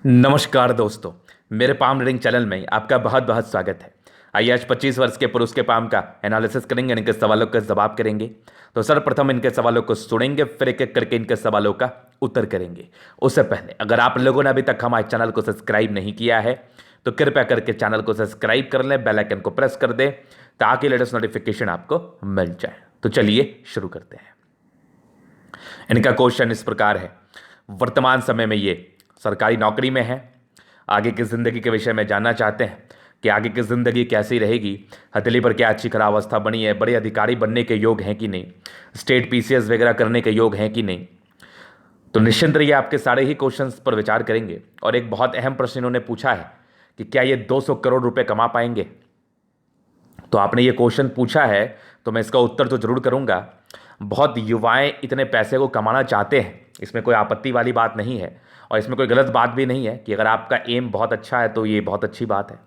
नमस्कार दोस्तों। मेरे पाम रीडिंग चैनल में आपका बहुत बहुत स्वागत है। आइए आज 25 वर्ष के पुरुष के पाम का एनालिसिस करेंगे, इनके सवालों का जवाब करेंगे। तो सर्वप्रथम इनके सवालों को सुनेंगे, फिर एक एक करके इनके सवालों का उत्तर करेंगे। उससे पहले अगर आप लोगों ने अभी तक हमारे चैनल को सब्सक्राइब नहीं किया है तो कृपया करके चैनल को सब्सक्राइब कर लें, बेल आइकन को प्रेस कर दें ताकि लेटेस्ट नोटिफिकेशन आपको मिल जाए। तो चलिए शुरू करते हैं। इनका क्वेश्चन इस प्रकार है, वर्तमान समय में ये सरकारी नौकरी में है, आगे की ज़िंदगी के विषय में जानना चाहते हैं कि आगे की ज़िंदगी कैसी रहेगी, हथेली पर क्या अच्छी खराब अवस्था बनी है, बड़े अधिकारी बनने के योग हैं कि नहीं, स्टेट पीसीएस वगैरह करने के योग हैं कि नहीं। तो निश्चिंत रहिए, आपके सारे ही क्वेश्चंस पर विचार करेंगे। और एक बहुत अहम प्रश्न इन्होंने पूछा है कि क्या ये 200 करोड़ रुपए कमा पाएंगे। तो आपने ये क्वेश्चन पूछा है तो मैं इसका उत्तर तो जरूर करूंगा। बहुत युवाएं इतने पैसे को कमाना चाहते हैं, इसमें कोई आपत्ति वाली बात नहीं है और इसमें कोई गलत बात भी नहीं है कि अगर आपका एम बहुत अच्छा है तो ये बहुत अच्छी बात है।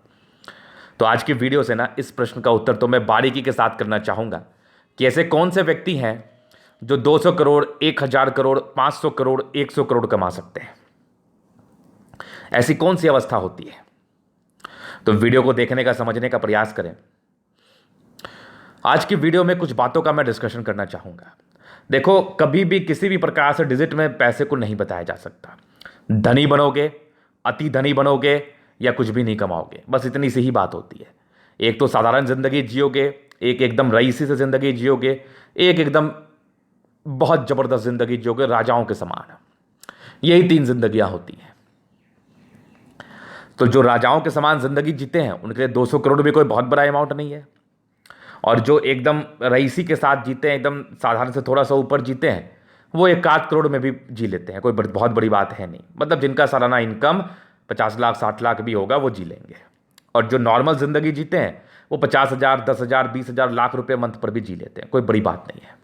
तो आज की वीडियो से ना इस प्रश्न का उत्तर तो मैं बारीकी के साथ करना चाहूँगा कि ऐसे कौन से व्यक्ति हैं जो 200 करोड़, 1000 करोड़, 500 करोड़, 100 करोड़ कमा सकते हैं। ऐसी कौन सी अवस्था होती है। तो वीडियो को देखने का, समझने का प्रयास करें। आज की वीडियो में कुछ बातों का मैं डिस्कशन करना चाहूँगा। देखो, कभी भी किसी भी प्रकार से डिजिट में पैसे को नहीं बताया जा सकता। धनी बनोगे, अति धनी बनोगे या कुछ भी नहीं कमाओगे, बस इतनी सी ही बात होती है। एक तो साधारण ज़िंदगी जियोगे, एक एकदम रईसी से ज़िंदगी जियोगे, एक एकदम बहुत ज़बरदस्त ज़िंदगी जियोगे राजाओं के समान। यही 3 जिंदगियां होती हैं। तो जो राजाओं के समान ज़िंदगी जीते हैं उनके लिए 200 करोड़ भी कोई बहुत बड़ा अमाउंट नहीं है। और जो एकदम रईसी के साथ जीते हैं, एकदम साधारण से थोड़ा सा ऊपर जीते हैं, वो 1 करोड़ में भी जी लेते हैं। कोई बहुत बड़ी बात है नहीं। मतलब जिनका सालाना इनकम 50 लाख 60 लाख भी होगा वो जी लेंगे। और जो नॉर्मल ज़िंदगी जीते हैं वो 50,000, 10,000, 20,000 लाख रुपए मंथ पर भी जी लेते हैं। कोई बड़ी बात नहीं है।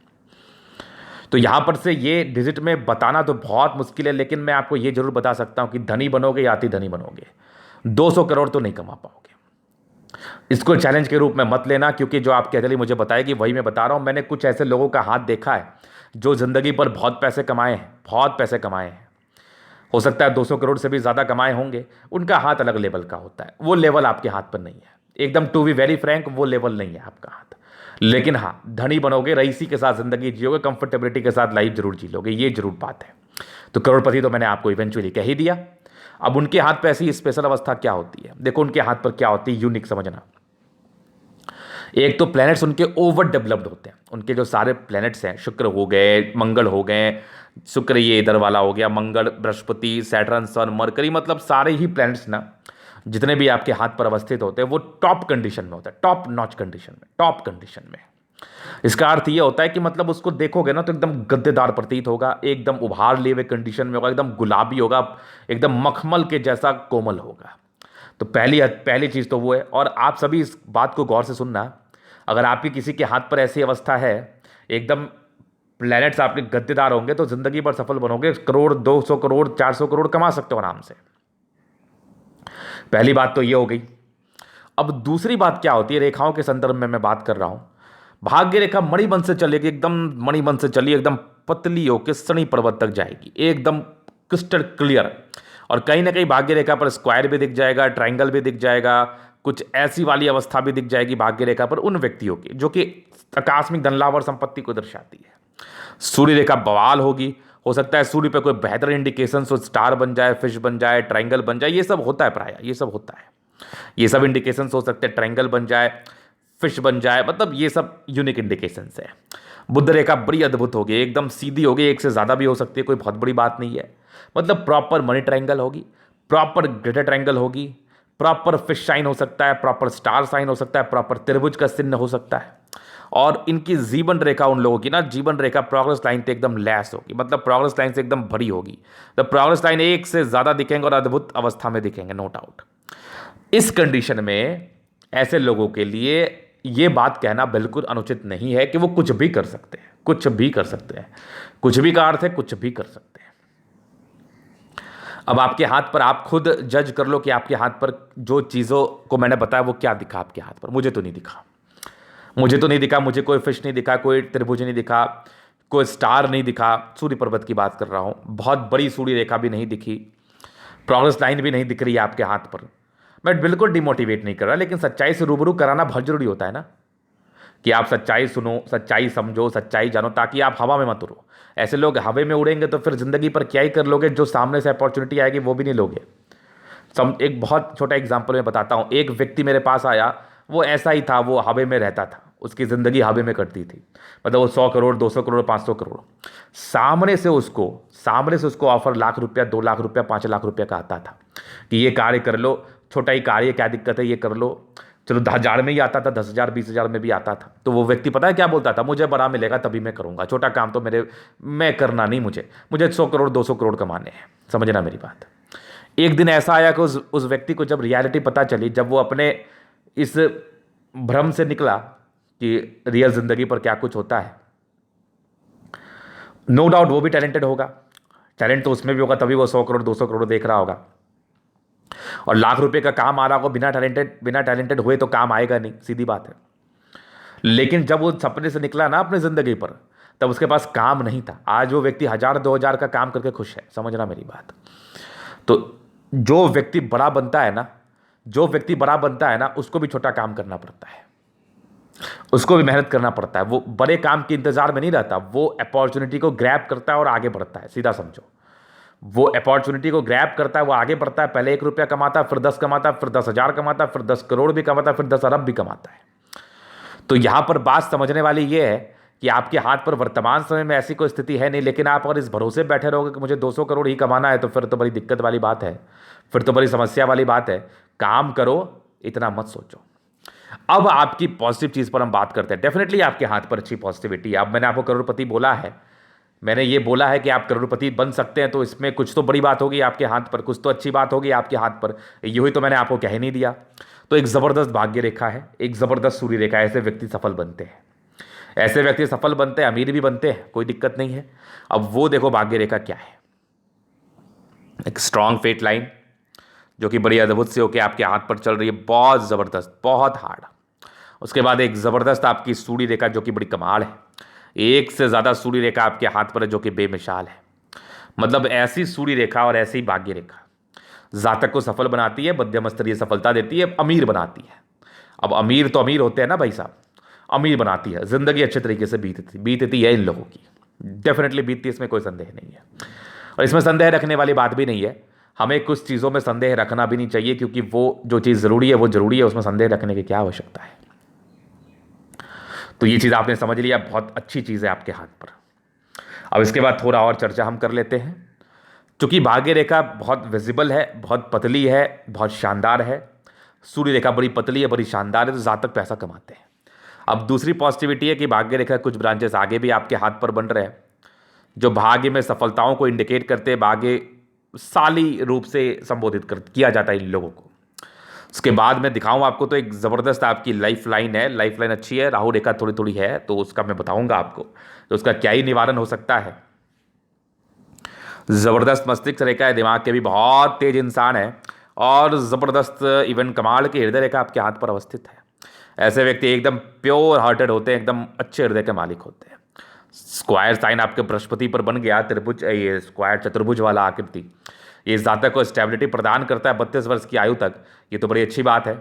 तो यहाँ पर से ये डिजिट में बताना तो बहुत मुश्किल है, लेकिन मैं आपको ये जरूर बता सकता हूँ कि धनी बनोगे या अति धनी बनोगे, 200 करोड़ तो नहीं कमा पाओगे। इसको चैलेंज के रूप में मत लेना, क्योंकि जो आपकी अजली मुझे बताएगी वही मैं बता रहा हूं। मैंने कुछ ऐसे लोगों का हाथ देखा है जो जिंदगी पर बहुत पैसे कमाए हैं, बहुत पैसे कमाए हैं। हो सकता है 200 करोड़ से भी ज्यादा कमाए होंगे। उनका हाथ अलग लेवल का होता है, वो लेवल आपके हाथ पर नहीं है। एकदम टू बी वेरी फ्रैंक, वो लेवल नहीं है आपका हाथ। लेकिन हाँ, धनी बनोगे, रईसी के साथ जिंदगी जियोगे, कंफर्टेबिलिटी के साथ लाइफ जरूर जी लोगे, ये जरूर बात है। तो करोड़पति तो मैंने आपको इवेंचुअली कह ही दिया। अब उनके हाथ पे ऐसी स्पेशल अवस्था क्या होती है, देखो उनके हाथ पर क्या होती है, यूनिक समझना। एक तो प्लैनेट्स उनके ओवर डेवलप्ड होते हैं। उनके जो सारे प्लैनेट्स हैं, शुक्र हो गए, मंगल हो गए, शुक्र ये इधर वाला हो गया, मंगल, बृहस्पति, सैटर्न, सन, मरकरी, मतलब सारे ही प्लैनेट्स ना जितने भी आपके हाथ पर अवस्थित होते हैं वो टॉप कंडीशन में होता है, टॉप नॉच कंडीशन में, टॉप कंडीशन में। इसका अर्थ ये होता है कि मतलब उसको देखोगे ना तो एकदम गद्देदार प्रतीत होगा, एकदम उभार लिए हुए कंडीशन में होगा, एकदम गुलाबी होगा, एकदम मखमल के जैसा कोमल होगा। तो पहली पहली चीज़ तो वो है। और आप सभी इस बात को गौर से सुनना, अगर आपकी किसी के हाथ पर ऐसी अवस्था है, एकदम प्लैनेट्स आपके गद्देदार होंगे, तो जिंदगी भर सफल बनोगे। करोड़, 200 करोड़, 400 करोड़ कमा सकते हो आराम से। पहली बात तो ये हो गई। अब दूसरी बात क्या होती है, रेखाओं के संदर्भ में मैं बात कर रहा हूं। भाग्य रेखा मणिबंध से चलेगी, एकदम मणिबंध से चली, एकदम पतली होकर शनि पर्वत तक जाएगी, एकदम क्रिस्टल क्लियर। और कहीं ना कहीं भाग्य रेखा पर स्क्वायर भी दिख जाएगा, ट्राइंगल भी दिख जाएगा, कुछ ऐसी वाली अवस्था भी दिख जाएगी भाग्य रेखा पर उन व्यक्तियों की जो कि आकस्मिक धन लाभ और संपत्ति को दर्शाती है। सूर्य रेखा बवाल होगी। हो सकता है सूर्य पे कोई बेहतर इंडिकेशन हो, स्टार बन जाए, फिश बन जाए, ट्राइंगल बन जाए, ये सब होता है प्राय, ये सब होता है। ये सब इंडिकेशंस हो सकते हैं, ट्रायंगल बन जाए, फिश बन जाए, मतलब ये सब यूनिक इंडिकेशंस है। बुध रेखा बड़ी अद्भुत होगी, एकदम सीधी होगी, एक से ज़्यादा भी हो सकती है, कोई बहुत बड़ी बात नहीं है। मतलब प्रॉपर मनी ट्रायंगल होगी, प्रॉपर ग्रेटर ट्रायंगल होगी, प्रॉपर फिश साइन हो सकता है, प्रॉपर स्टार साइन हो सकता है, प्रॉपर त्रिभुज का चिन्ह हो सकता है। और इनकी जीवन रेखा, उन लोगों की ना जीवन रेखा प्रोग्रेस लाइन पे एकदम लैस होगी, मतलब प्रोग्रेस लाइन से एकदम भरी होगी। तो प्रोग्रेस लाइन एक से ज़्यादा दिखेंगे और अद्भुत अवस्था में दिखेंगे, नो डाउट। इस कंडीशन में ऐसे लोगों के लिए ये बात कहना बिल्कुल अनुचित नहीं है कि वो कुछ भी कर सकते हैं, कुछ भी कर सकते हैं। कुछ भी का अर्थ है कुछ भी कर सकते हैं। अब आपके हाथ पर आप खुद जज कर लो कि आपके हाथ पर जो चीज़ों को मैंने बताया वो क्या दिखा आपके हाथ पर। मुझे तो नहीं दिखा, मुझे तो नहीं दिखा, मुझे कोई फिश नहीं दिखा, कोई त्रिभुज नहीं दिखा, कोई स्टार नहीं दिखा। सूर्य पर्वत की बात कर रहा हूँ, बहुत बड़ी सूर्य रेखा भी नहीं दिखी। प्रोग्रेस लाइन भी नहीं दिख रही है आपके हाथ पर। मैं बिल्कुल डिमोटिवेट नहीं कर रहा, लेकिन सच्चाई से रूबरू कराना बहुत जरूरी होता है ना, कि आप सच्चाई सुनो, सच्चाई समझो, सच्चाई जानो, ताकि आप हवा में मत उड़ो। ऐसे लोग हवा में उड़ेंगे तो फिर जिंदगी पर क्या ही कर लोगे, जो सामने से अपॉर्चुनिटी आएगी वो भी नहीं लोगे। एक बहुत छोटा एग्जाम्पल मैं बताता हूँ। एक व्यक्ति मेरे पास आया, वो ऐसा ही था, वो हवा में रहता था, उसकी ज़िंदगी हवा में कटती थी। मतलब वो 100 करोड़, 200 करोड़, 500 करोड़, सामने से उसको ऑफर लाख रुपया, 2 लाख रुपया, 5 लाख रुपया का आता था कि ये कार्य कर लो, छोटा ही कार्य, क्या दिक्कत है, ये कर लो। चलो 10,000 में ही आता था, 10,000, 20,000 में भी आता था। तो वो व्यक्ति पता है क्या बोलता था, मुझे बड़ा मिलेगा तभी मैं करूँगा, छोटा काम तो मैं करना नहीं, मुझे 100 करोड़, 200 करोड़ कमाने हैं। समझना मेरी बात। एक दिन ऐसा आया कि उस व्यक्ति को जब रियलिटी पता चली, जब वो अपने इस भ्रम से निकला कि रियल जिंदगी पर क्या कुछ होता है, नो डाउट वो भी टैलेंटेड होगा, टैलेंट तो उसमें भी होगा, तभी वो 100 करोड़, 200 करोड़ देख रहा होगा। और लाख रुपए का काम आ रहा होगा, बिना टैलेंटेड हुए तो काम आएगा नहीं, सीधी बात है। लेकिन जब वो सपने से निकला ना अपनी जिंदगी पर, तब उसके पास काम नहीं था। आज वो व्यक्ति 1,000, 2,000 का काम करके खुश है। समझना मेरी बात। तो जो व्यक्ति बड़ा बनता है ना, उसको भी छोटा काम करना पड़ता है, उसको भी मेहनत करना पड़ता है। वो बड़े काम के इंतजार में नहीं रहता, वो अपॉर्चुनिटी को ग्रैब करता है और आगे बढ़ता है। सीधा समझो, वो अपॉर्चुनिटी को ग्रैब करता है, वो आगे बढ़ता है। पहले 1 रुपया कमाता है, फिर 10 कमाता है, फिर 10,000 कमाता है, फिर 10 करोड़ भी कमाता है, फिर 10 अरब भी कमाता है। तो यहां पर बात समझने वाली ये है कि आपके हाथ पर वर्तमान समय में ऐसी कोई स्थिति है नहीं, लेकिन आप अगर इस भरोसे बैठे रहोगे कि मुझे 200 करोड़ ही कमाना है, तो फिर तो बड़ी दिक्कत वाली बात है, फिर तो बड़ी समस्या वाली बात है। काम करो, इतना मत सोचो। अब आपकी पॉजिटिव चीज पर हम बात करते हैं। डेफिनेटली आपके हाथ पर अच्छी पॉजिटिविटी है। अब मैंने आपको करोड़पति बोला है, मैंने ये बोला है कि आप करोड़पति बन सकते हैं, तो इसमें कुछ तो बड़ी बात होगी आपके हाथ पर, कुछ तो अच्छी बात होगी आपके हाथ पर। यही तो मैंने आपको कह नहीं दिया। तो एक जबरदस्त भाग्य रेखा है, एक जबरदस्त सूर्य रेखा है। ऐसे व्यक्ति सफल बनते हैं, ऐसे व्यक्ति सफल बनते हैं, अमीर भी बनते हैं, कोई दिक्कत नहीं है। अब वो देखो भाग्य रेखा क्या है, एक स्ट्रांग फेट लाइन जो कि बड़ी अद्भुत से होकर आपके हाथ पर चल रही है, बहुत जबरदस्त, बहुत हार्ड। उसके बाद एक जबरदस्त आपकी सूर्य रेखा जो कि बड़ी कमाल है, एक से ज्यादा सूर्य रेखा आपके हाथ पर है जो कि बेमिसाल है। मतलब ऐसी सूर्य रेखा और ऐसी भाग्य रेखा जातक को सफल बनाती है, मध्यम स्तरीय सफलता देती है, अमीर बनाती है। अब अमीर तो अमीर होते हैं ना भाई साहब, अमीर बनाती है, जिंदगी अच्छे तरीके से बीतती है इन लोगों की। डेफिनेटली बीतती है, इसमें कोई संदेह नहीं है। और इसमें संदेह रखने वाली बात भी नहीं है। हमें कुछ चीज़ों में संदेह रखना भी नहीं चाहिए, क्योंकि वो जो चीज़ ज़रूरी है वो ज़रूरी है, उसमें संदेह रखने की क्या आवश्यकता है। तो ये चीज़ आपने समझ लिया, बहुत अच्छी चीज़ है आपके हाथ पर। अब इसके बाद थोड़ा और चर्चा हम कर लेते हैं। चूंकि भाग्य रेखा बहुत विजिबल है, बहुत पतली है, बहुत शानदार है, सूर्य रेखा बड़ी पतली है, बड़ी शानदार है, तो जातक पैसा कमाते हैं। अब दूसरी पॉजिटिविटी है कि भाग्य रेखा कुछ ब्रांचेस आगे भी आपके हाथ पर बन रहे हैं, जो भाग्य में सफलताओं को इंडिकेट करते हैं, भाग्यशाली रूप से संबोधित किया जाता है इन लोगों को। उसके बाद मैं दिखाऊं आपको, तो एक ज़बरदस्त आपकी लाइफ लाइन है, लाइफ लाइन अच्छी है, राहु रेखा थोड़ी थोड़ी है, तो उसका मैं बताऊंगा आपको, तो उसका क्या ही निवारण हो सकता है। ज़बरदस्त मस्तिष्क रेखा है, दिमाग के भी बहुत तेज इंसान है, और ज़बरदस्त इवन कमाल की हृदय रेखा आपके हाथ पर अवस्थित है। ऐसे व्यक्ति एकदम प्योर हार्टेड होते हैं, एकदम अच्छे हृदय के मालिक होते हैं। स्क्वायर साइन आपके बृहस्पति पर बन गया, त्रिभुज, ये स्क्वायर चतुर्भुज वाला आकृति, ये जातक को स्टेबिलिटी प्रदान करता है 32 वर्ष की आयु तक। ये तो बड़ी अच्छी बात है।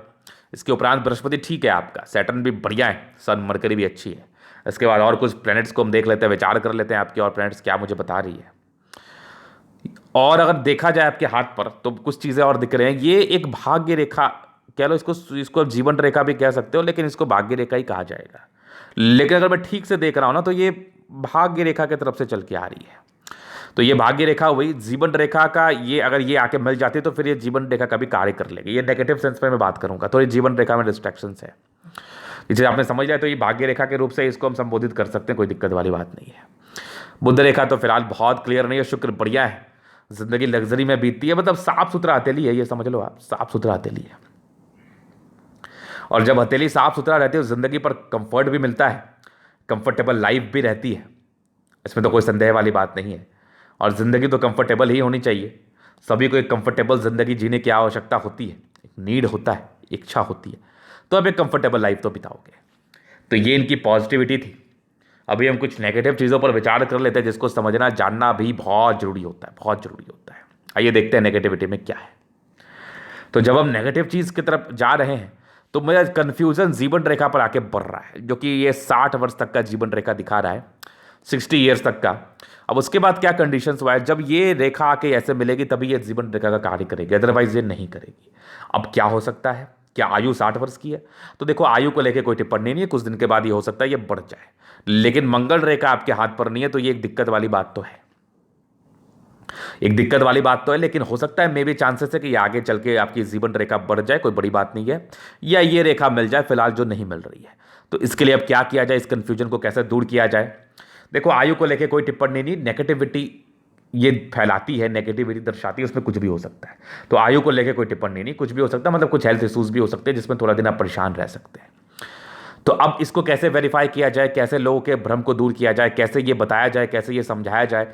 इसके उपरांत बृहस्पति ठीक है आपका, सैटर्न भी बढ़िया है, सन मरकरी भी अच्छी है। इसके बाद और कुछ प्लैनेट्स को हम देख लेते हैं, विचार कर लेते हैं आपकी और प्लैनेट्स क्या मुझे बता रही है। और अगर देखा जाए आपके हाथ पर तो कुछ चीज़ें और दिख रहे हैं। ये एक भाग्य रेखा कह लो, इसको जीवन रेखा भी कह सकते हो, लेकिन इसको भाग्य रेखा ही कहा जाएगा। लेकिन अगर मैं ठीक से देख रहा हूँ ना, तो ये भाग्य रेखा की तरफ से चल के आ रही है। तो ये भाग्य रेखा हुई जीवन रेखा का, ये अगर ये आके मिल जाती है तो फिर ये जीवन रेखा का भी कार्य कर लेगी। ये नेगेटिव सेंस में मैं बात करूंगा, तो ये जीवन रेखा में डिस्ट्रैक्शंस है, जिसे आपने समझ लिया, तो ये भाग्य रेखा के रूप से इसको हम संबोधित कर सकते हैं, कोई दिक्कत वाली बात नहीं है। बुध रेखा तो फिलहाल बहुत क्लियर नहीं है, शुक्र बढ़िया है, जिंदगी लग्जरी में बीतती है, मतलब साफ सुथरा हथेली है, ये समझ लो आप, साफ सुथरा हथेली है। और जब हथेली साफ सुथरा रहती है, जिंदगी पर कंफर्ट भी मिलता है, कंफर्टेबल लाइफ भी रहती है, इसमें तो कोई संदेह वाली बात नहीं है। और ज़िंदगी तो कंफर्टेबल ही होनी चाहिए, सभी को एक कंफर्टेबल ज़िंदगी जीने की आवश्यकता होती है, एक नीड होता है, इच्छा होती है, तो अब एक कंफर्टेबल लाइफ तो बिताओगे। तो ये इनकी पॉजिटिविटी थी। अभी हम कुछ नेगेटिव चीज़ों पर विचार कर लेते हैं, जिसको समझना जानना भी बहुत ज़रूरी होता है, बहुत ज़रूरी होता है। आइए देखते हैं नेगेटिविटी में क्या है। तो जब हम नेगेटिव चीज़ की तरफ जा रहे हैं तो मेरा कन्फ्यूज़न जीवन रेखा पर आके बढ़ रहा है, जो कि ये 60 वर्ष तक का जीवन रेखा दिखा रहा है, 60 ईयर्स तक का। अब उसके बाद क्या कंडीशंस हुआ है, जब ये रेखा आके ऐसे मिलेगी तभी ये जीवन रेखा का कार्य करेगी, अदरवाइज ये नहीं करेगी। अब क्या हो सकता है, क्या आयु 60 वर्ष की है? तो देखो, आयु को लेकर कोई टिप्पणी नहीं है, कुछ दिन के बाद ये हो सकता है ये बढ़ जाए, लेकिन मंगल रेखा आपके हाथ पर नहीं है, तो ये एक दिक्कत वाली बात तो है, एक दिक्कत वाली बात तो है। लेकिन हो सकता है, मे भी चांसेस है कि ये आगे चल के आपकी जीवन रेखा बढ़ जाए, कोई बड़ी बात नहीं है, या ये रेखा मिल जाए फिलहाल जो नहीं मिल रही है। तो इसके लिए अब क्या किया जाए, इस कंफ्यूजन को कैसे दूर किया जाए? देखो, आयु को लेकर कोई टिप्पणी नहीं, नेगेटिविटी ये फैलाती है, नेगेटिविटी दर्शाती है, उसमें कुछ भी हो सकता है। तो आयु को लेकर कोई टिप्पणी नहीं, कुछ भी हो सकता है, मतलब कुछ हेल्थ इश्यूज भी हो सकते हैं जिसमें थोड़ा दिन आप परेशान रह सकते हैं। तो अब इसको कैसे वेरीफाई किया जाए, कैसे लोगों के भ्रम को दूर किया जाए, कैसे ये बताया जाए, कैसे ये समझाया जाए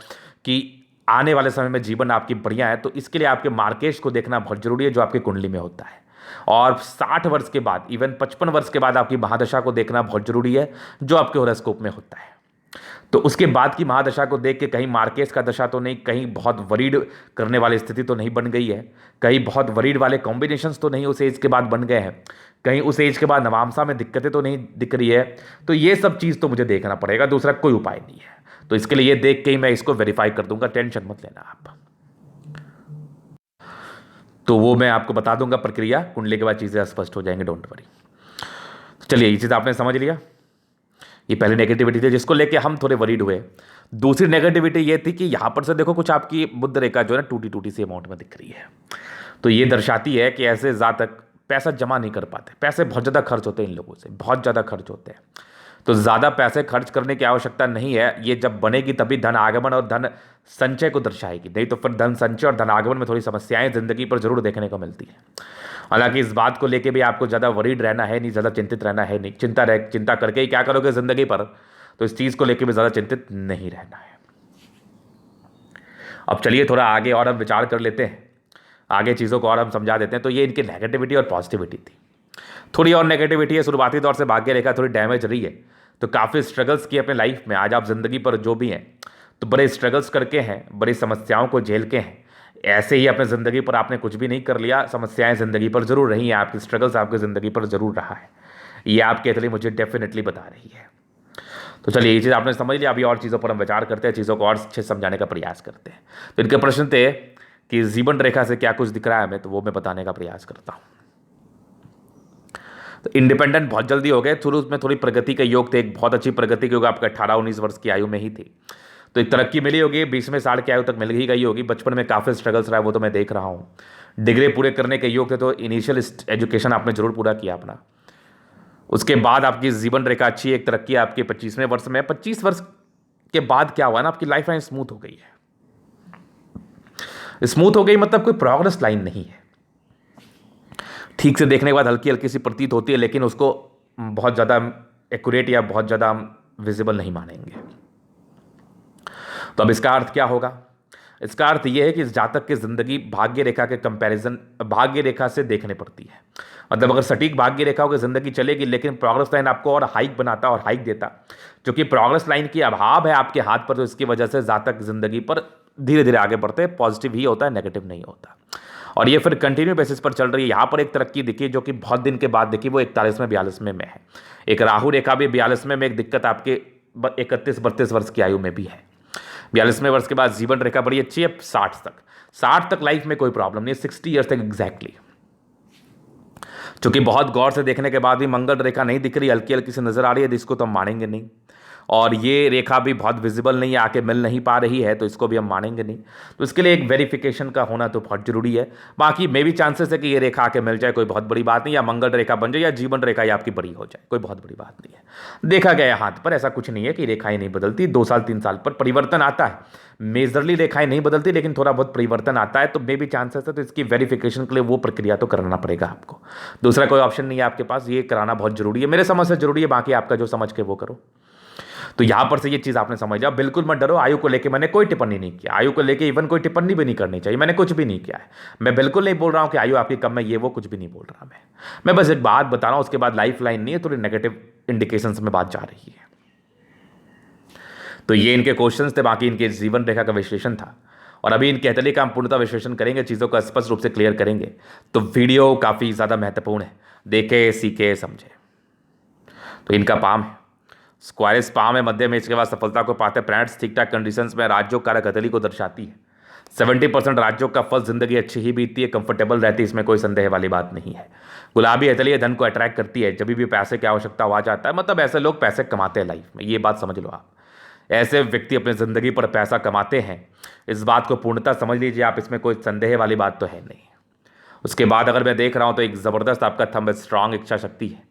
कि आने वाले समय में जीवन आपकी बढ़िया है? तो इसके लिए आपके मार्केश को देखना बहुत जरूरी है, जो आपकी कुंडली में होता है। और 60 वर्ष के बाद, इवन 55 वर्ष के बाद आपकी महादशा को देखना बहुत जरूरी है, जो आपके हॉरोस्कोप में होता है। तो उसके बाद की महादशा को देख के कहीं मार्केस का दशा तो नहीं, कहीं बहुत वरीड करने वाली स्थिति तो नहीं बन गई है, कहीं बहुत वरीड वाले कॉम्बिनेशंस तो नहीं उस एज के बाद बन गए हैं, कहीं उस एज के बाद नवामसा में दिक्कतें तो नहीं दिख रही है। तो ये सब चीज़ तो मुझे देखना पड़ेगा, दूसरा कोई उपाय नहीं है। तो इसके लिए ये देख के ही मैं इसको वेरीफाई कर दूंगा, टेंशन मत लेना आप। तो वो मैं आपको बता दूंगा प्रक्रिया, कुंडली के बाद चीज़ें स्पष्ट हो जाएंगे, डोंट वरी। चलिए, ये चीज़ आपने समझ लिया। ये पहले नेगेटिविटी थी जिसको लेके हम थोड़े वरीड हुए। दूसरी नेगेटिविटी ये थी कि यहाँ पर से देखो, कुछ आपकी बुध रेखा जो है ना टूटी टूटी सी अमाउंट में दिख रही है। तो ये दर्शाती है कि ऐसे ज़्यादा पैसा जमा नहीं कर पाते, पैसे बहुत ज़्यादा खर्च होते हैं इन लोगों से, बहुत ज़्यादा खर्च होते हैं। तो ज़्यादा पैसे खर्च करने की आवश्यकता नहीं है, ये जब बनेगी तभी धन आगमन और धन संचय को दर्शाएगी, नहीं तो फिर धन संचय और धन आगमन में थोड़ी समस्याएं जिंदगी पर जरूर देखने को मिलती है। हालांकि इस बात को लेके भी आपको ज़्यादा वरीड रहना है नहीं, ज़्यादा चिंतित रहना है नहीं, चिंता करके ही क्या करोगे ज़िंदगी पर, तो इस चीज़ को लेके भी ज़्यादा चिंतित नहीं रहना है। अब चलिए थोड़ा आगे और हम विचार कर लेते हैं, आगे चीज़ों को और हम समझा देते हैं। तो ये इनकी नेगेटिविटी और पॉजिटिविटी थी। थोड़ी और नेगेटिविटी है, शुरुआती तौर से भाग्य रेखा थोड़ी डैमेज रही है, तो काफ़ी स्ट्रगल्स किए अपने लाइफ में। आज आप ज़िंदगी पर जो भी हैं तो बड़े स्ट्रगल्स करके हैं, बड़ी समस्याओं को झेल के हैं। ऐसे ही अपने ज़िंदगी पर आपने कुछ भी नहीं कर लिया, समस्याएं ज़िंदगी पर ज़रूर रही हैं, आपकी स्ट्रगल्स आपकी ज़िंदगी पर ज़रूर रहा है, ये आपके लिए मुझे डेफिनेटली बता रही है। तो चलिए, ये चीज़ आपने समझ लिया, अभी और चीज़ों पर हम विचार करते हैं, चीज़ों को और अच्छे से समझाने का प्रयास करते हैं। तो इनके प्रश्न थे कि जीवन रेखा से क्या कुछ दिख रहा है हमें, तो वो मैं बताने का प्रयास करता हूँ। तो इंडिपेंडेंट बहुत जल्दी हो गए, शुरू में थोड़ी प्रगति के योग थे, एक बहुत अच्छी प्रगति के योग आपका 18-19 वर्ष की आयु में ही थी, तो एक तरक्की मिली होगी, 20वें साल की आयु तक मिल ही गई होगी। बचपन में काफ़ी स्ट्रगल्स रहा है, वो तो मैं देख रहा हूँ। डिग्री पूरे करने के योग थे, तो इनिशियल एजुकेशन आपने जरूर पूरा किया अपना। उसके बाद आपकी जीवन रेखा अच्छी, एक तरक्की आपके 25वें वर्ष में। 25 वर्ष के बाद क्या हुआ ना, आपकी लाइफ लाइन स्मूथ हो गई है। स्मूथ हो गई मतलब कोई प्रोग्रेस लाइन नहीं है, ठीक से देखने के बाद हल्की हल्की सी प्रतीत होती है, लेकिन उसको बहुत ज़्यादा एक्यूरेट या बहुत ज़्यादा विजिबल नहीं मानेंगे। तो अब इसका अर्थ क्या होगा? इसका अर्थ यह है कि इस जातक की जिंदगी भाग्य रेखा के कंपैरिजन भाग्य रेखा से देखने पड़ती है। मतलब अगर सटीक भाग्य रेखा होगी जिंदगी चलेगी, लेकिन प्रोग्रेस लाइन आपको और हाइक बनाता और हाइक देता, जो कि प्रोग्रेस लाइन की अभाव है आपके हाथ पर, तो इसकी वजह से जातक जिंदगी पर धीरे धीरे आगे बढ़ते हैं, पॉजिटिव ही होता है, नेगेटिव नहीं होता। और ये फिर कंटिन्यू बेसिस पर चल रही है। यहाँ पर एक तरक्की दिखी जो कि बहुत दिन के बाद दिखी, वो 41वें 42वें में है। एक राहु रेखा भी 42वें में, एक दिक्कत आपके 31-32 वर्ष की आयु में भी है। 42वें वर्ष के बाद जीवन रेखा बड़ी अच्छी है, 60 तक लाइफ में कोई प्रॉब्लम नहीं है, 60 ईयर्स तक एग्जैक्टली। चूंकि बहुत गौर से देखने के बाद भी मंगल रेखा नहीं दिख रही, हल्की हल्की से नजर आ रही है, जिसको तो हम मानेंगे नहीं। और ये रेखा भी बहुत विजिबल नहीं है, आके मिल नहीं पा रही है, तो इसको भी हम मानेंगे नहीं। तो इसके लिए एक वेरिफिकेशन का होना तो बहुत जरूरी है। बाकी मे भी चांसेस है कि ये रेखा आके मिल जाए, कोई बहुत बड़ी बात नहीं, या मंगल रेखा बन जाए या जीवन रेखा या आपकी बड़ी हो जाए, कोई बहुत बड़ी बात नहीं है। देखा गया हाथ पर ऐसा कुछ नहीं है कि रेखाएं नहीं बदलती, 2 साल 3 साल पर परिवर्तन आता है। मेजरली रेखाएं नहीं बदलती, लेकिन थोड़ा बहुत परिवर्तन आता है, तो मे भी चांसेस है। तो इसकी वेरिफिकेशन के लिए वो प्रक्रिया तो करना पड़ेगा आपको, दूसरा कोई ऑप्शन नहीं है आपके पास, ये कराना बहुत जरूरी है, मेरे समझ से जरूरी है। बाकी आपका जो समझ के वो करो। तो यहां पर से ये चीज आपने समझ लिया। बिल्कुल मत डरो, आयु को लेके मैंने कोई टिप्पणी नहीं किया, आयु को लेके इवन कोई टिप्पणी भी नहीं करनी चाहिए, मैंने कुछ भी नहीं किया है। मैं बिल्कुल नहीं बोल रहा हूं कि आयु आपकी कम है, ये वो कुछ भी नहीं बोल रहा मैं बस एक बात बता रहा हूं। उसके बाद लाइफ लाइन नहीं है, थोड़ी नेगेटिव इंडिकेशंस में बात जा रही है। तो ये इनके क्वेश्चंस थे, बाकी इनके जीवन रेखा का विश्लेषण था। और अभी इनके हथेली का हम पूर्णतः विश्लेषण करेंगे, चीज़ों को स्पष्ट रूप से क्लियर करेंगे। तो वीडियो काफ़ी ज़्यादा महत्वपूर्ण है, देखे सीखे समझे। तो इनका पाम है, स्क्वायरिस पाम है, मध्य में इसके बाद सफलता को पाते प्लैनेट्स ठीक ठाक कंडीशंस में राज्यों कारक हथेली को दर्शाती है। 70% राज्यों का फर्स्ट जिंदगी अच्छी ही बीतती है, कंफर्टेबल रहती है, इसमें कोई संदेह वाली बात नहीं है। गुलाबी हथेली धन को अट्रैक्ट करती है, जब भी पैसे की आवश्यकता हो जाता है, मतलब ऐसे लोग पैसे कमाते हैं लाइफ में, ये बात समझ लो आप। ऐसे व्यक्ति अपनी ज़िंदगी पर पैसा कमाते हैं, इस बात को पूर्णतः समझ लीजिए आप, इसमें कोई संदेह वाली बात तो है नहीं। उसके बाद अगर मैं देख रहा हूँ तो एक ज़बरदस्त आपका थंब स्ट्रांग इच्छा शक्ति है।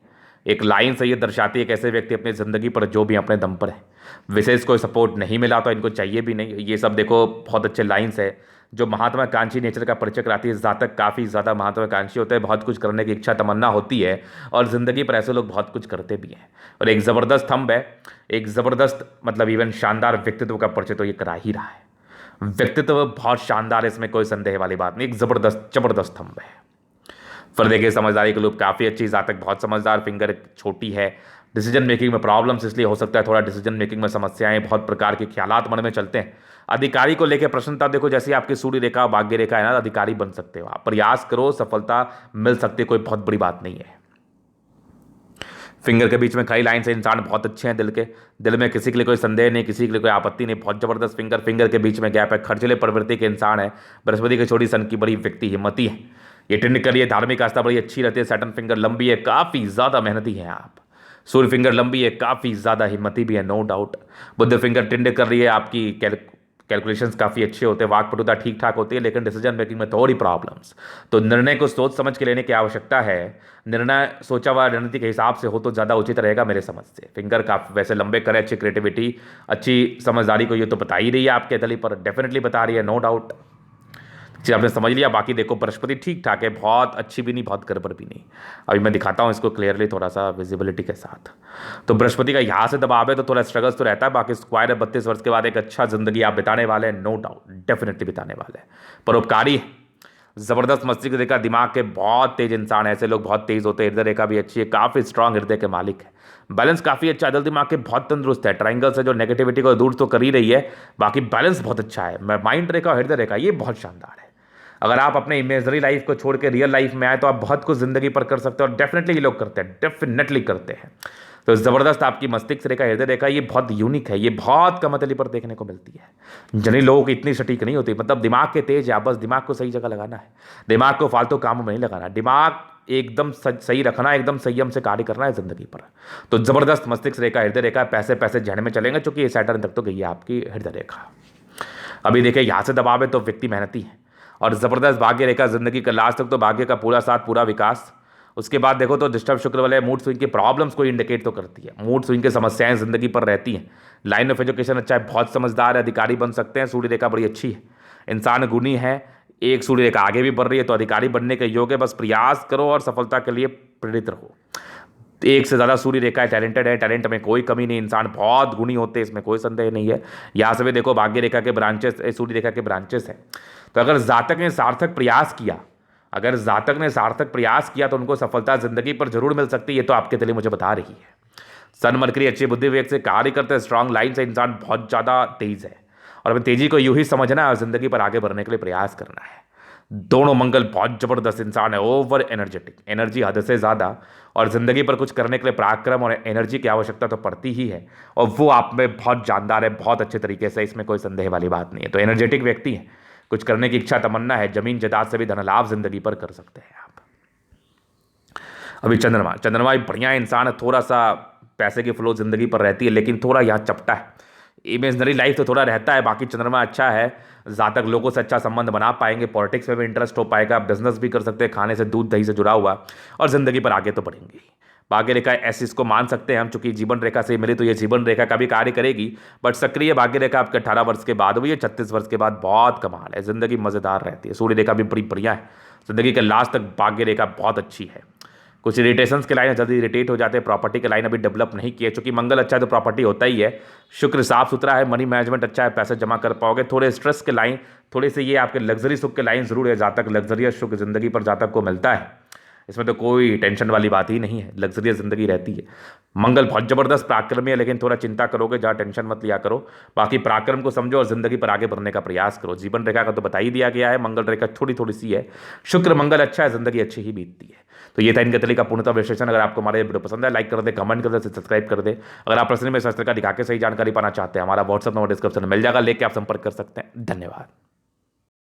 एक लाइन से ये दर्शाती है कैसे व्यक्ति अपनी ज़िंदगी पर जो भी अपने दम पर है, विशेष कोई सपोर्ट नहीं मिला तो इनको चाहिए भी नहीं। ये सब देखो बहुत अच्छे लाइन्स है जो महात्माकांक्षी नेचर का परिचय कराती है। जातक काफ़ी ज़्यादा महात्माकांक्षी होते हैं, बहुत कुछ करने की इच्छा तमन्ना होती है और ज़िंदगी पर ऐसे लोग बहुत कुछ करते भी हैं। और एक ज़बरदस्त थंब है, एक ज़बरदस्त मतलब इवन शानदार व्यक्तित्व का परिचय तो ये करा ही रहा है। व्यक्तित्व बहुत शानदार है, इसमें कोई संदेह वाली बात नहीं, एक ज़बरदस्त थंब है। फिर देखिए समझदारी के लोग काफ़ी अच्छी, जातक बहुत समझदार, फिंगर छोटी है, डिसीजन मेकिंग में प्रॉब्लम्स इसलिए हो सकता है थोड़ा, डिसीजन मेकिंग में समस्याएं, बहुत प्रकार के ख्यालात मन में चलते हैं। अधिकारी को लेकर प्रसन्नता देखो, जैसे आपकी सूर्य रेखा भाग्य रेखा है ना, अधिकारी बन सकते हो आप, प्रयास करो सफलता मिल सकती है, कोई बहुत बड़ी बात नहीं है। फिंगर के बीच में कई लाइन से इंसान बहुत अच्छे हैं, दिल में किसी के लिए कोई संदेह नहीं, किसी के लिए कोई आपत्ति नहीं, बहुत जबरदस्त फिंगर के बीच में गैप है, खर्चीले प्रवृत्ति के इंसान है, बृहस्पति की छोटी सन की बड़ी व्यक्ति हिम्मती है, ये टिंड के लिए धार्मिक आस्था बड़ी अच्छी रहती है। सैटर्न फिंगर लंबी है, काफ़ी ज़्यादा मेहनती है आप। सूर्य फिंगर लंबी है, काफ़ी ज़्यादा हिम्मती भी है, नो डाउट। बुध फिंगर टिंड कर रही है, आपकी कैलकुलेशंस काफ़ी अच्छे होते हैं, वाकपटुता ठीक ठाक होती है, लेकिन डिसीजन मेकिंग में थोड़ी प्रॉब्लम्स। तो निर्णय को सोच समझ के लेने की आवश्यकता है, निर्णय सोचा हुआ रणनीति के हिसाब से हो तो ज़्यादा उचित रहेगा मेरे समझ से। फिंगर काफ़ी वैसे लंबे करें, अच्छी क्रिएटिविटी अच्छी समझदारी को ये तो बता ही रही है आपके तली पर, डेफिनेटली बता रही है, नो डाउट। चीज़ आपने समझ लिया। बाकी देखो बृहस्पति ठीक ठाक है, बहुत अच्छी भी नहीं बहुत गड़बड़ भी नहीं। अभी मैं दिखाता हूँ इसको क्लियरली थोड़ा सा विजिबिलिटी के साथ। तो बृहस्पति का यहाँ से दबाव है तो थोड़ा स्ट्रगल्स तो रहता है, बाकी स्क्वायर है, 32 वर्ष के बाद एक अच्छा जिंदगी आप बिताने वाले हैं, नो डाउट, डेफिनेटली बिताने वाले हैं। परोपकारी है, जबरदस्त मस्तिष्क रेखा, दिमाग के बहुत तेज इंसान है, ऐसे लोग बहुत तेज होते हैं। हृदय रेखा भी अच्छी है, काफ़ी स्ट्रांग हृदय के मालिक है, बैलेंस काफ़ी अच्छा है, दिल दिमाग के बहुत तंदुरुस्त है। ट्राइंगल से जो नेगेटिविटी को दूर तो कर ही रही है, बाकी बैलेंस बहुत अच्छा है। माइंड रेखा और हृदय रेखा ये बहुत शानदार है। अगर आप अपने इमेजनरी लाइफ को छोड़ के रियल लाइफ में आए तो आप बहुत कुछ जिंदगी पर कर सकते हो, और डेफिनेटली ये लोग करते हैं, डेफिनेटली करते हैं। तो ज़बरदस्त आपकी मस्तिष्क रेखा हृदय रेखा ये बहुत यूनिक है, ये बहुत कम हथेली पर देखने को मिलती है। जनरली लोगों की इतनी सटीक नहीं होती, मतलब दिमाग के तेज है, बस दिमाग को सही जगह लगाना है, दिमाग को फालतू कामों में नहीं लगाना, दिमाग एकदम सही रखना है, एकदम संयम से कार्य करना है जिंदगी पर। तो ज़बरदस्त मस्तिष्क रेखा हृदय रेखा, पैसे पैसे जहन में चलेंगे, चूंकि ये सैटर्न तक तो गई है आपकी हृदय रेखा। अभी देखिए यहाँ से दबाव है तो व्यक्ति मेहनती है, और ज़बरदस्त भाग्य रेखा, जिंदगी का लास्ट तक तो भाग्य का पूरा साथ पूरा विकास। उसके बाद देखो तो डिस्टर्ब शुक्र वाले मूड स्विंग की प्रॉब्लम्स को इंडिकेट तो करती है, मूड स्विंग की समस्याएं जिंदगी पर रहती हैं। लाइन ऑफ एजुकेशन अच्छा है, बहुत समझदार है, अधिकारी बन सकते हैं। सूर्य रेखा बड़ी अच्छी है, इंसान गुणी है, एक सूर्य रेखा आगे भी बढ़ रही है तो अधिकारी बनने के योग है, बस प्रयास करो और सफलता के लिए प्रेरित रहो। एक से ज़्यादा सूर्य रेखा है, टैलेंटेड है, टैलेंट में कोई कमी नहीं, इंसान बहुत गुणी होते हैं, इसमें कोई संदेह नहीं है। यहाँ से भी देखो भाग्य रेखा के ब्रांचेस, सूर्य रेखा के ब्रांचेस हैं। तो अगर जातक ने सार्थक प्रयास किया, अगर जातक ने सार्थक प्रयास किया तो उनको सफलता जिंदगी पर जरूर मिल सकती है, ये तो आपके दिल मुझे बता रही है। सन मरकरी अच्छी बुद्धि विवेक से कार्य करते हैं, स्ट्रांग लाइन से इंसान बहुत ज़्यादा तेज है, और हमें तेजी को यूं ही समझना है और जिंदगी पर आगे बढ़ने के लिए प्रयास करना है। दोनों मंगल बहुत जबरदस्त इंसान है, ओवर एनर्जेटिक, एनर्जी हद से ज़्यादा, और ज़िंदगी पर कुछ करने के लिए पराक्रम और एनर्जी की आवश्यकता तो पड़ती ही है, और वो आप में बहुत जानदार है, बहुत अच्छे तरीके से, इसमें कोई संदेह वाली बात नहीं है। तो एनर्जेटिक व्यक्ति है, कुछ करने की इच्छा तमन्ना है, जमीन जायदाद से भी धन लाभ जिंदगी पर कर सकते हैं आप। अभी चंद्रमा एक बढ़िया इंसान है, थोड़ा सा पैसे की फ्लो जिंदगी पर रहती है, लेकिन थोड़ा यहाँ चपटा है, इमेजनरी लाइफ तो थोड़ा रहता है। बाकी चंद्रमा अच्छा है, जातक लोगों से अच्छा संबंध बना पाएंगे, पॉलिटिक्स में भी इंटरेस्ट हो पाएगा, बिजनेस भी कर सकते हैं, खाने से दूध दही से जुड़ा हुआ, और जिंदगी पर आगे तो बढ़ेंगे। भाग्य रेखा ऐसी इसको मान सकते हैं हम, चूंकि जीवन रेखा से मिली तो ये जीवन रेखा का भी कार्य करेगी, बट सक्रिय भाग्य रेखा आपके 18 वर्ष के बाद हुई है, 36 वर्ष के बाद बहुत कमाल है, जिंदगी मज़ेदार रहती है। सूर्य रेखा भी बड़ी बढ़िया है, जिंदगी के लास्ट तक भाग्य रेखा बहुत अच्छी है। कुछ इरिटेशंस के लाइन जल्दी इरिटेट हो जाते हैं, प्रॉपर्टी के लाइन अभी डेवलप नहीं किए, चूंकि मंगल अच्छा है तो प्रॉपर्टी होता ही है। शुक्र साफ सुथरा है, मनी मैनेजमेंट अच्छा है, पैसे जमा कर पाओगे। थोड़े स्ट्रेस के लाइन, थोड़े से ये आपके लग्जरी सुख के लाइन जरूर है, जातक लग्जरियस सुख जिंदगी पर जातक को मिलता है, इसमें तो कोई टेंशन वाली बात ही नहीं है, लग्जरियस ज़िंदगी रहती है। मंगल बहुत ज़बरदस्त पराक्रमी है, लेकिन थोड़ा चिंता करोगे जहाँ टेंशन मत लिया करो। बाकी पराक्रम को समझो और ज़िंदगी पर आगे बढ़ने का प्रयास करो। जीवन रेखा का तो बता ही दिया गया है, मंगल रेखा थोड़ी थोड़ी सी है, शुक्र मंगल अच्छा है, ज़िंदगी अच्छी ही बीतती है। तो ये था इनके तरीका पूर्णतः विश्लेषण। अगर आपको हमारा वीडियो पसंद है, लाइक कर दे, कमेंट कर दे, सब्सक्राइब कर दे। अगर आप प्रश्न में शास्त्र का दिखा के सही जानकारी पाना चाहते हैं, हमारा व्हाट्सअप नंबर डिस्क्रिप्शन में मिल जाएगा, लेके आप संपर्क कर सकते हैं। धन्यवाद।